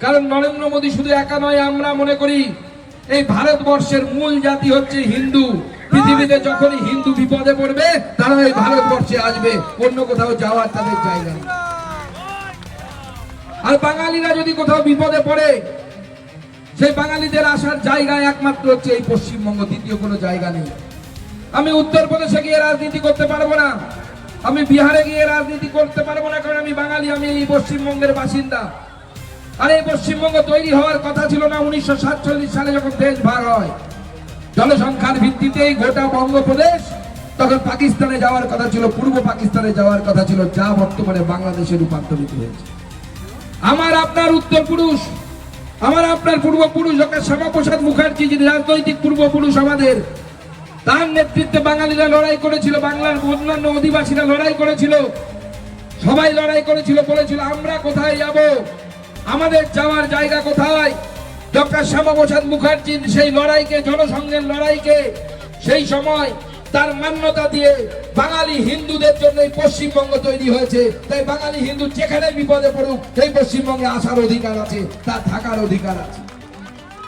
কারণ নরেন্দ্র মোদী শুধু একা নয়, আমরা মনে করি এই ভারতবর্ষের মূল জাতি হচ্ছে হিন্দু। পৃথিবীতে যখনই হিন্দু বিপদে পড়বে তারা এই ভারতবর্ষে আসবে, অন্য কোথাও যাওয়ার তাদের জায়গা নেই। আর বাঙালিরা যদি কোথাও বিপদে পড়ে, সেই বাঙালিদের আসার জায়গা একমাত্র হচ্ছে এই পশ্চিমবঙ্গ, দ্বিতীয় কোনো জায়গা নেই। আমি উত্তরপ্রদেশে গিয়ে রাজনীতি করতে পারবো না, আমি বিহারে গিয়ে রাজনীতি করতে পারবো না, কারণ আমি বাঙালি, আমি এই পশ্চিমবঙ্গের বাসিন্দা। আর এই পশ্চিমবঙ্গ তৈরি হওয়ার কথা ছিল না 1947 সালে যখন দেশ ভাগ হয়। জনসংখ্যার ভিত্তিতেই গোটা বঙ্গপ্রদেশ তখন পাকিস্তানে যাওয়ার কথা ছিল, পূর্ব পাকিস্তানে যাওয়ার কথা ছিল, যা বর্তমানে বাংলাদেশে রূপান্তরিত হয়েছে। আমার আপনার উত্তরপুরুষ, আমার আপনার পূর্বপুরুষ ডক্টর শ্যামাপ্রসাদ মুখার্জি, যিনি রাজনৈতিক পূর্বপুরুষ আমাদের, তার নেতৃত্বে বাঙালিরা লড়াই করেছিল, বাংলার অন্যান্য অধিবাসীরা লড়াই করেছিল, সবাই লড়াই করেছিল, বলেছিল আমরা কোথায় যাব, আমাদের যাওয়ার জায়গা কোথায়। ডক্টর শ্যামাপ্রসাদ মুখার্জির সেই লড়াইকে, জনসংঘের লড়াইকে সেই সময় তার মান্যতা দিয়ে বাঙালি হিন্দুদের জন্য এই পশ্চিমবঙ্গ তৈরি হয়েছে। তাই বাঙালি হিন্দু যেখানে বিপদে পড়ুক এই পশ্চিমবঙ্গে আসার অধিকার আছে, তার থাকার অধিকার আছে।